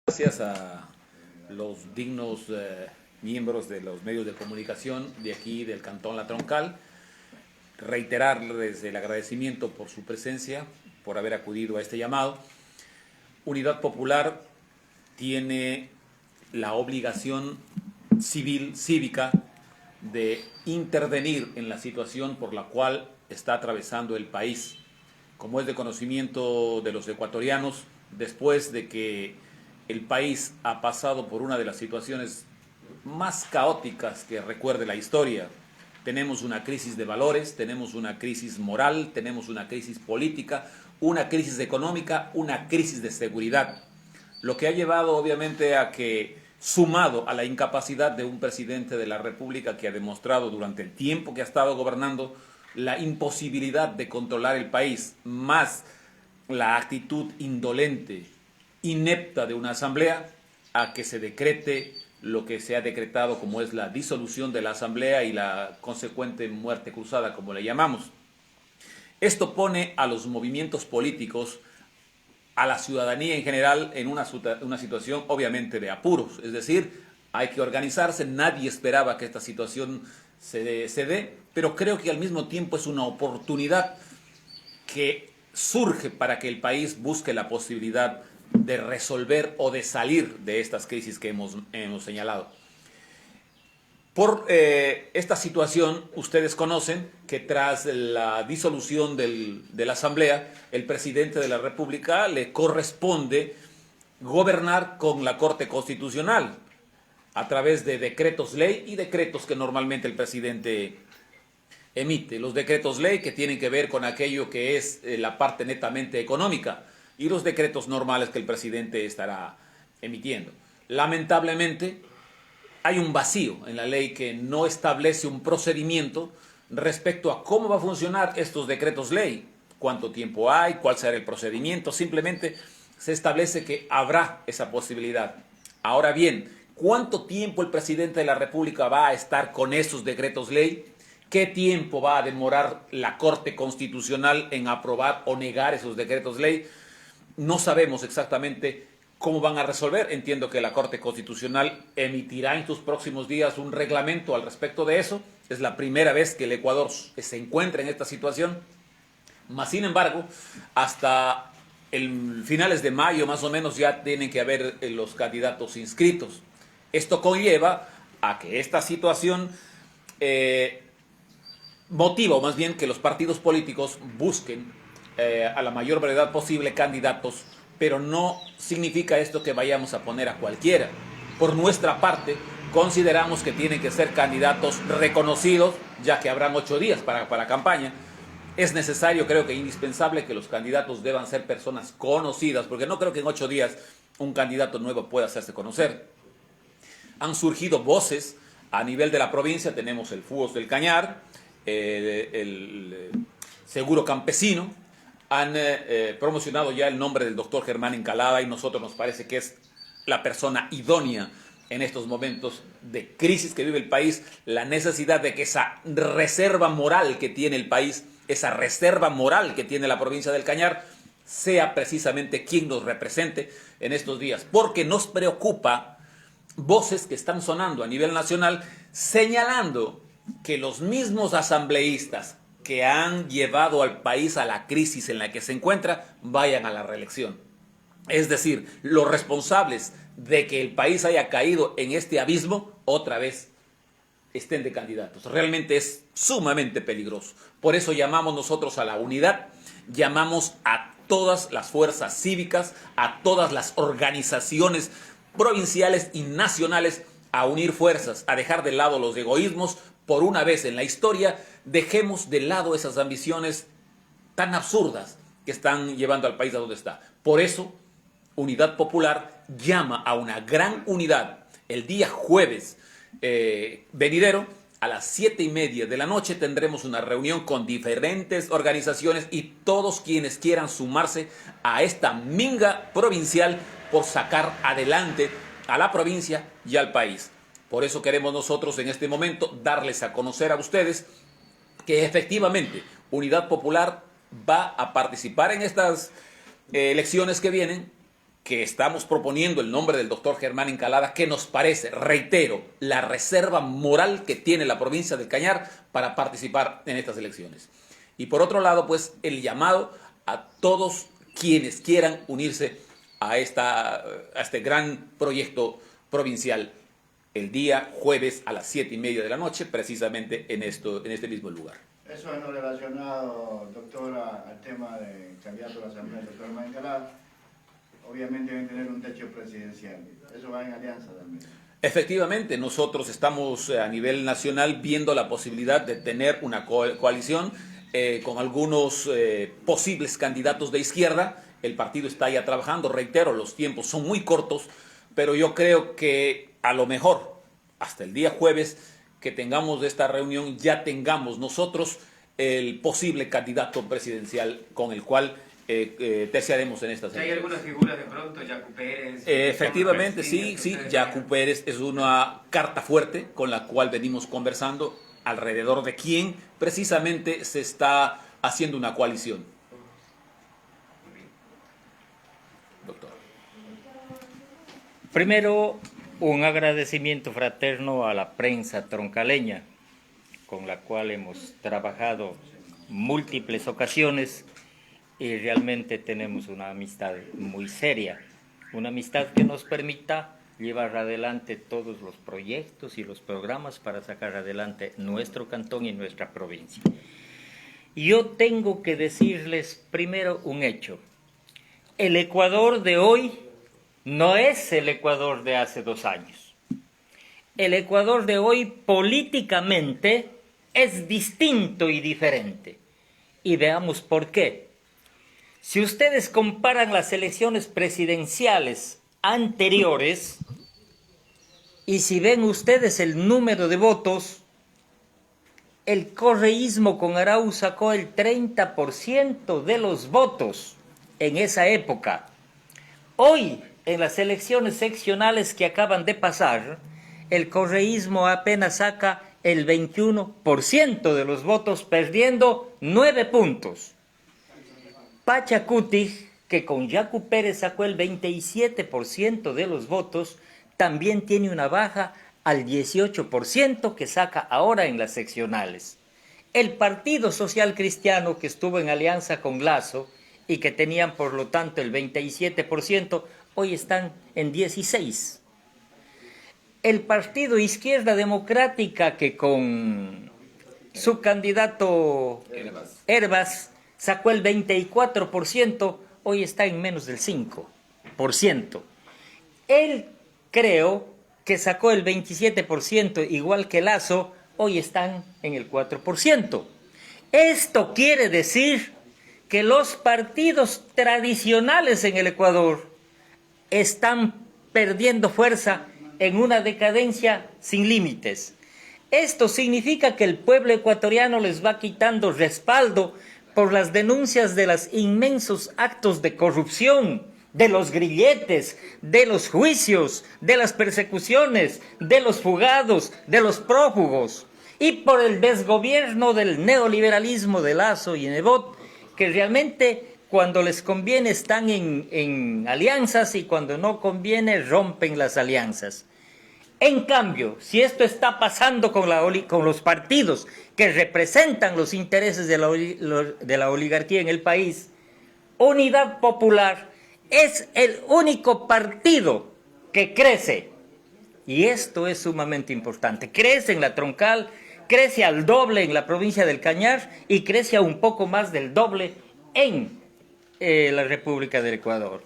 Gracias a los dignos miembros de los medios de comunicación de aquí del Cantón La Troncal, reiterarles el agradecimiento por su presencia, por haber acudido a este llamado. Unidad Popular tiene la obligación civil, cívica, de intervenir en la situación por la cual está atravesando el país. Como es de conocimiento de los ecuatorianos, después de que el país ha pasado por una de las situaciones más caóticas que recuerde la historia, tenemos una crisis de valores, tenemos una crisis moral, tenemos una crisis política, una crisis económica, una crisis de seguridad. Lo que ha llevado obviamente a que, sumado a la incapacidad de un presidente de la República que ha demostrado durante el tiempo que ha estado gobernando la imposibilidad de controlar el país, más la actitud indolente, inepta de una asamblea, a que se decrete lo que se ha decretado como es la disolución de la asamblea y la consecuente muerte cruzada, como le llamamos. Esto pone a los movimientos políticos, a la ciudadanía en general, en una situación obviamente de apuros. Es decir, hay que organizarse. Nadie esperaba que esta situación se dé, pero creo que al mismo tiempo es una oportunidad que surge para que el país busque la posibilidad de resolver o de salir de estas crisis que hemos señalado. Por esta situación, ustedes conocen que tras la disolución de la Asamblea, el presidente de la República le corresponde gobernar con la Corte Constitucional a través de decretos ley y decretos que normalmente el presidente emite. Los decretos ley que tienen que ver con aquello que es la parte netamente económica y los decretos normales que el presidente estará emitiendo. Lamentablemente, hay un vacío en la ley que no establece un procedimiento respecto a cómo va a funcionar estos decretos ley, cuánto tiempo hay, cuál será el procedimiento. Simplemente se establece que habrá esa posibilidad. Ahora bien, ¿cuánto tiempo el presidente de la República va a estar con esos decretos ley? ¿Qué tiempo va a demorar la Corte Constitucional en aprobar o negar esos decretos ley? No sabemos exactamente cómo van a resolver. Entiendo que la Corte Constitucional emitirá en sus próximos días un reglamento al respecto de eso. Es la primera vez que el Ecuador se encuentra en esta situación. Mas, sin embargo, hasta finales de mayo más o menos ya tienen que haber los candidatos inscritos. Esto conlleva a que esta situación motiva, o más bien que los partidos políticos busquen a la mayor brevedad posible candidatos, pero no significa esto que vayamos a poner a cualquiera. Por nuestra parte, consideramos que tienen que ser candidatos reconocidos, ya que habrán 8 días para campaña. Es necesario, creo que indispensable, que los candidatos deban ser personas conocidas, porque no creo que en 8 días un candidato nuevo pueda hacerse conocer. Han surgido voces a nivel de la provincia. Tenemos el FUOS del Cañar, el Seguro Campesino. Han promocionado ya el nombre del doctor Germán Encalada y nosotros nos parece que es la persona idónea en estos momentos de crisis que vive el país, la necesidad de que esa reserva moral que tiene el país, esa reserva moral que tiene la provincia del Cañar, sea precisamente quien nos represente en estos días, porque nos preocupa voces que están sonando a nivel nacional señalando que los mismos asambleístas que han llevado al país a la crisis en la que se encuentra vayan a la reelección. Es decir, los responsables de que el país haya caído en este abismo otra vez estén de candidatos. Realmente es sumamente peligroso. Por eso llamamos nosotros a la unidad, llamamos a todas las fuerzas cívicas, a todas las organizaciones provinciales y nacionales a unir fuerzas, a dejar de lado los egoísmos. Por una vez en la historia, dejemos de lado esas ambiciones tan absurdas que están llevando al país a donde está. Por eso, Unidad Popular llama a una gran unidad el día jueves venidero. A las 7:30 de la noche tendremos una reunión con diferentes organizaciones y todos quienes quieran sumarse a esta minga provincial por sacar adelante a la provincia y al país. Por eso queremos nosotros en este momento darles a conocer a ustedes que efectivamente Unidad Popular va a participar en estas elecciones que vienen que estamos proponiendo el nombre del doctor Germán Encalada, que nos parece, reitero, la reserva moral que tiene la provincia del Cañar para participar en estas elecciones. Y por otro lado, pues el llamado a todos quienes quieran unirse a este gran proyecto provincial el día jueves a las 7:30 de la noche, precisamente en este mismo lugar. Eso en lo relacionado, doctora, al tema del candidato a la Asamblea, el doctor Germán Encalada, obviamente deben tener un techo presidencial. Eso va en alianza también. Efectivamente, nosotros estamos a nivel nacional viendo la posibilidad de tener una coalición con algunos posibles candidatos de izquierda. El partido está ya trabajando, reitero, los tiempos son muy cortos, pero yo creo que a lo mejor hasta el día jueves que tengamos esta reunión ya tengamos nosotros el posible candidato presidencial con el cual terciaremos en esta ¿Hay algunas figuras de pronto? Yacu Pérez. Efectivamente, sí, Yacu Pérez es una carta fuerte con la cual venimos conversando alrededor de quién precisamente se está haciendo una coalición. Doctor. Primero, un agradecimiento fraterno a la prensa troncaleña, con la cual hemos trabajado múltiples ocasiones y realmente tenemos una amistad muy seria, una amistad que nos permita llevar adelante todos los proyectos y los programas para sacar adelante nuestro cantón y nuestra provincia. Yo tengo que decirles primero un hecho. El Ecuador de hoy no es el Ecuador de hace 2 años. El Ecuador de hoy políticamente es distinto y diferente. Y veamos por qué. Si ustedes comparan las elecciones presidenciales anteriores y si ven ustedes el número de votos, el correísmo con Arauz sacó el 30% de los votos en esa época. Hoy, en las elecciones seccionales que acaban de pasar, el correísmo apenas saca el 21% de los votos, perdiendo 9 puntos. Pachacuti, que con Yacu Pérez sacó el 27% de los votos, también tiene una baja al 18% que saca ahora en las seccionales. El Partido Social Cristiano, que estuvo en alianza con Lazo y que tenían por lo tanto el 27%, hoy están en 16%. El Partido Izquierda Democrática, que con su candidato Hervas sacó el 24%, hoy está en menos del 5%. Él, creo, que sacó el 27%, igual que Lazo, hoy están en el 4%. Esto quiere decir que los partidos tradicionales en el Ecuador están perdiendo fuerza en una decadencia sin límites. Esto significa que el pueblo ecuatoriano les va quitando respaldo por las denuncias de los inmensos actos de corrupción, de los grilletes, de los juicios, de las persecuciones, de los fugados, de los prófugos, y por el desgobierno del neoliberalismo de Lazo y Nebot, que realmente cuando les conviene están en alianzas y cuando no conviene rompen las alianzas. En cambio, si esto está pasando con los partidos que representan los intereses de la oligarquía en el país, Unidad Popular es el único partido que crece. Y esto es sumamente importante. Crece en la Troncal, crece al doble en la provincia del Cañar y crece a un poco más del doble en la República del Ecuador.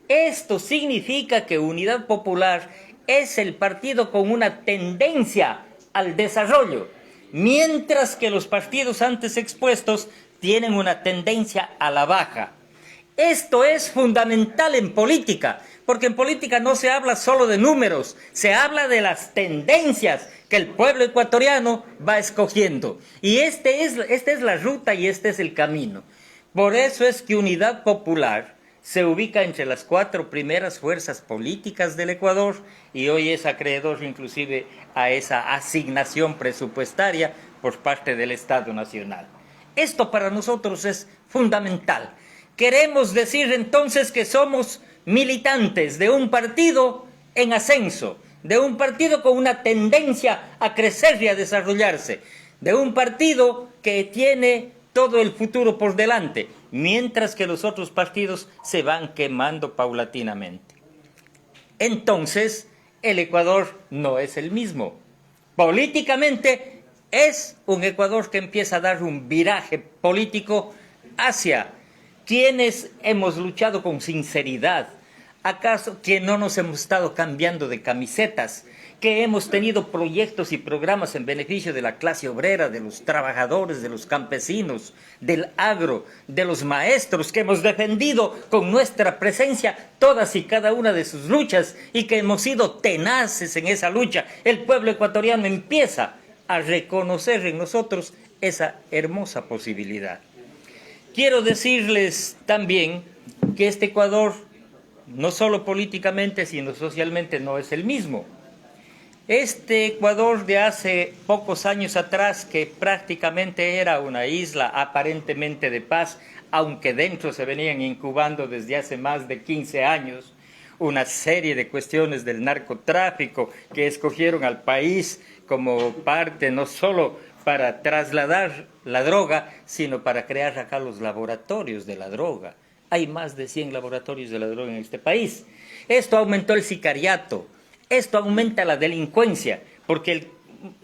Esto significa que Unidad Popular es el partido con una tendencia al desarrollo, mientras que los partidos antes expuestos tienen una tendencia a la baja. Esto es fundamental en política, porque en política no se habla solo de números, se habla de las tendencias que el pueblo ecuatoriano va escogiendo. Y esta es la ruta y este es el camino. Por eso es que Unidad Popular se ubica entre las 4 primeras fuerzas políticas del Ecuador y hoy es acreedor inclusive a esa asignación presupuestaria por parte del Estado Nacional. Esto para nosotros es fundamental. Queremos decir entonces que somos militantes de un partido en ascenso, de un partido con una tendencia a crecer y a desarrollarse, de un partido que tiene todo el futuro por delante, mientras que los otros partidos se van quemando paulatinamente. Entonces, el Ecuador no es el mismo. Políticamente es un Ecuador que empieza a dar un viraje político hacia quienes hemos luchado con sinceridad. ¿Acaso que no nos hemos estado cambiando de camisetas? Que hemos tenido proyectos y programas en beneficio de la clase obrera, de los trabajadores, de los campesinos, del agro, de los maestros, que hemos defendido con nuestra presencia todas y cada una de sus luchas y que hemos sido tenaces en esa lucha. El pueblo ecuatoriano empieza a reconocer en nosotros esa hermosa posibilidad. Quiero decirles también que este Ecuador, no solo políticamente, sino socialmente, no es el mismo. Este Ecuador de hace pocos años atrás, que prácticamente era una isla aparentemente de paz, aunque dentro se venían incubando desde hace más de 15 años una serie de cuestiones del narcotráfico que escogieron al país como parte no solo para trasladar la droga, sino para crear acá los laboratorios de la droga. Hay más de 100 laboratorios de la droga en este país. Esto aumentó el sicariato. Esto aumenta la delincuencia, porque el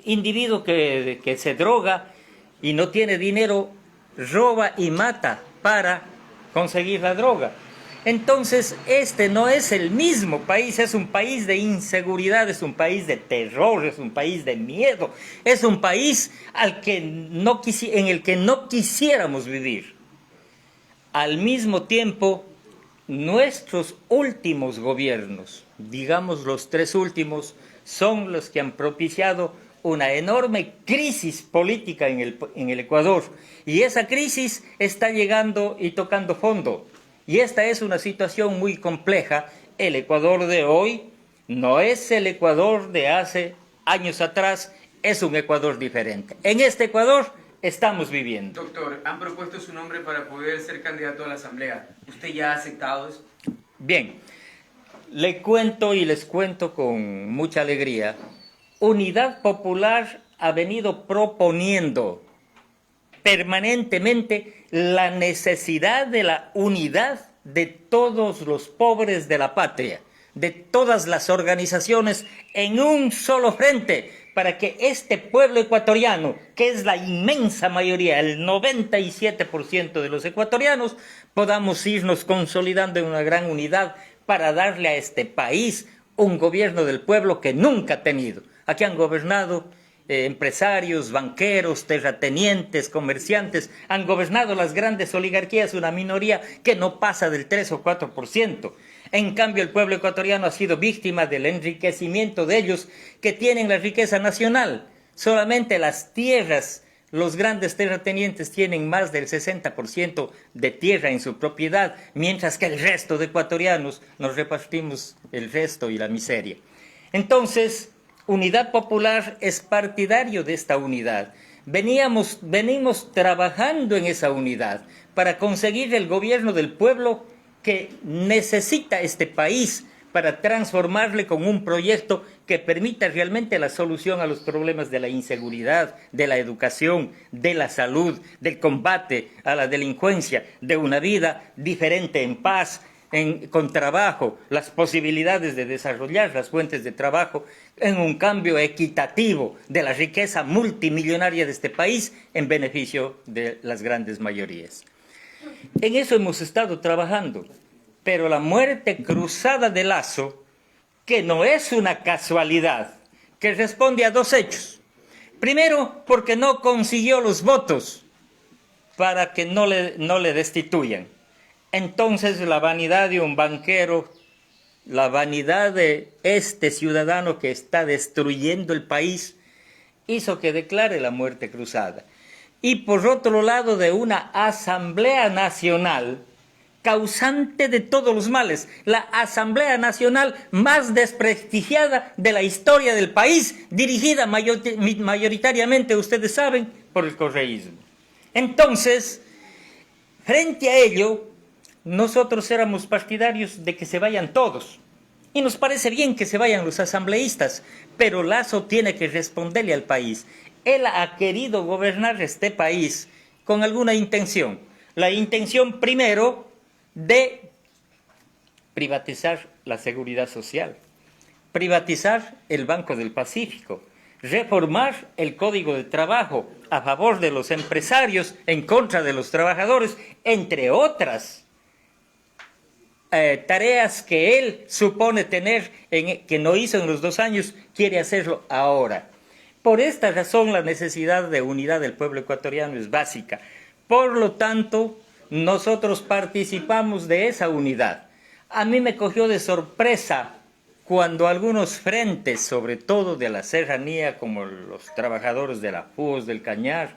individuo que se droga y no tiene dinero, roba y mata para conseguir la droga. Entonces, este no es el mismo país, es un país de inseguridad, es un país de terror, es un país de miedo, es un país en el que no quisiéramos vivir. Al mismo tiempo, nuestros últimos gobiernos, digamos los 3 últimos, son los que han propiciado una enorme crisis política en el Ecuador. Y esa crisis está llegando y tocando fondo. Y esta es una situación muy compleja. El Ecuador de hoy no es el Ecuador de hace años atrás, es un Ecuador diferente. En este Ecuador estamos viviendo. Doctor, han propuesto su nombre para poder ser candidato a la Asamblea. ¿Usted ya ha aceptado eso? Bien, le cuento y les cuento con mucha alegría. Unidad Popular ha venido proponiendo permanentemente la necesidad de la unidad de todos los pobres de la patria, de todas las organizaciones en un solo frente, para que este pueblo ecuatoriano, que es la inmensa mayoría, el 97% de los ecuatorianos, podamos irnos consolidando en una gran unidad para darle a este país un gobierno del pueblo que nunca ha tenido. Aquí han gobernado empresarios, banqueros, terratenientes, comerciantes, han gobernado las grandes oligarquías, una minoría que no pasa del 3 o 4%. En cambio, el pueblo ecuatoriano ha sido víctima del enriquecimiento de ellos que tienen la riqueza nacional. Solamente las tierras, los grandes terratenientes tienen más del 60% de tierra en su propiedad, mientras que el resto de ecuatorianos nos repartimos el resto y la miseria. Entonces, Unidad Popular es partidario de esta unidad. Venimos trabajando en esa unidad para conseguir el gobierno del pueblo que necesita este país para transformarle con un proyecto que permita realmente la solución a los problemas de la inseguridad, de la educación, de la salud, del combate a la delincuencia, de una vida diferente en paz, con trabajo, las posibilidades de desarrollar las fuentes de trabajo, en un cambio equitativo de la riqueza multimillonaria de este país en beneficio de las grandes mayorías. En eso hemos estado trabajando, pero la muerte cruzada de Lasso, que no es una casualidad, que responde a 2 hechos. Primero, porque no consiguió los votos para que no le destituyan. Entonces la vanidad de un banquero, la vanidad de este ciudadano que está destruyendo el país, hizo que declare la muerte cruzada. Y por otro lado, de una Asamblea Nacional causante de todos los males, la Asamblea Nacional más desprestigiada de la historia del país, dirigida mayoritariamente, ustedes saben, por el correísmo. Entonces, frente a ello, nosotros éramos partidarios de que se vayan todos. Y nos parece bien que se vayan los asambleístas, pero Lasso tiene que responderle al país. Él ha querido gobernar este país con alguna intención. La intención primero de privatizar la seguridad social, privatizar el Banco del Pacífico, reformar el Código de Trabajo a favor de los empresarios, en contra de los trabajadores, entre otras tareas que él supone tener, que no hizo en los 2 años, quiere hacerlo ahora. Por esta razón, la necesidad de unidad del pueblo ecuatoriano es básica. Por lo tanto, nosotros participamos de esa unidad. A mí me cogió de sorpresa cuando algunos frentes, sobre todo de la serranía, como los trabajadores de la FUOS, del Cañar,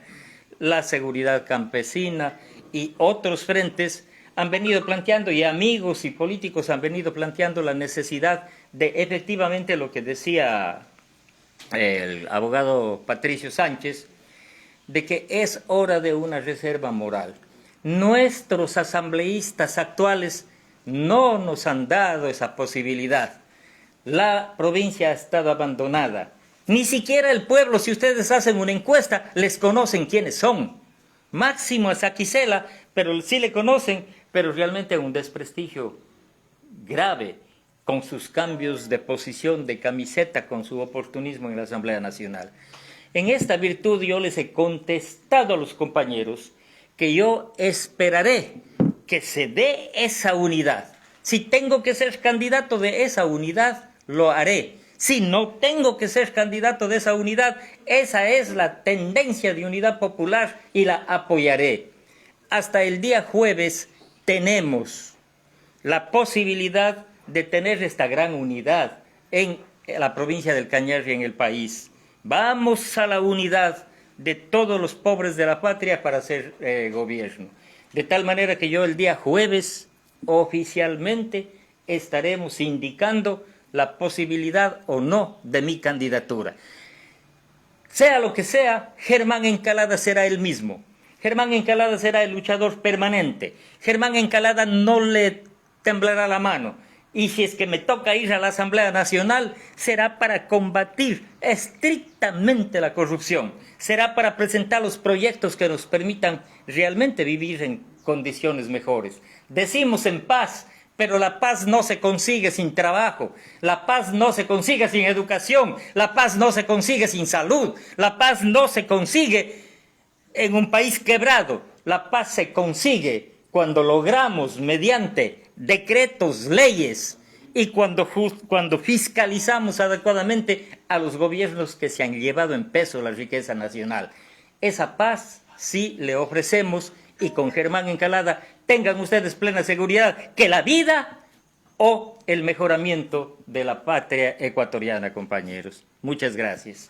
la seguridad campesina y otros frentes, han venido planteando, y amigos y políticos han venido planteando la necesidad de efectivamente lo que decía el abogado Patricio Sánchez, de que es hora de una reserva moral. Nuestros asambleístas actuales no nos han dado esa posibilidad. La provincia ha estado abandonada. Ni siquiera el pueblo, si ustedes hacen una encuesta, les conocen quiénes son. Máximo a Saquicela, pero sí le conocen, pero realmente un desprestigio grave con sus cambios de posición de camiseta, con su oportunismo en la Asamblea Nacional. En esta virtud yo les he contestado a los compañeros que yo esperaré que se dé esa unidad. Si tengo que ser candidato de esa unidad, lo haré. Si no tengo que ser candidato de esa unidad, esa es la tendencia de unidad popular y la apoyaré. Hasta el día jueves tenemos la posibilidad de tener esta gran unidad en la provincia del Cañar y en el país. Vamos a la unidad de todos los pobres de la patria para hacer gobierno. De tal manera que yo el día jueves oficialmente estaremos indicando la posibilidad o no de mi candidatura. Sea lo que sea, Germán Encalada será el mismo. Germán Encalada será el luchador permanente. Germán Encalada no le temblará la mano. Y si es que me toca ir a la Asamblea Nacional, será para combatir estrictamente la corrupción. Será para presentar los proyectos que nos permitan realmente vivir en condiciones mejores. Decimos en paz, pero la paz no se consigue sin trabajo. La paz no se consigue sin educación. La paz no se consigue sin salud. La paz no se consigue en un país quebrado. La paz se consigue cuando logramos mediante decretos, leyes y cuando fiscalizamos adecuadamente a los gobiernos que se han llevado en peso la riqueza nacional. Esa paz sí le ofrecemos, y con Germán Encalada tengan ustedes plena seguridad que la vida o el mejoramiento de la patria ecuatoriana, compañeros. Muchas gracias.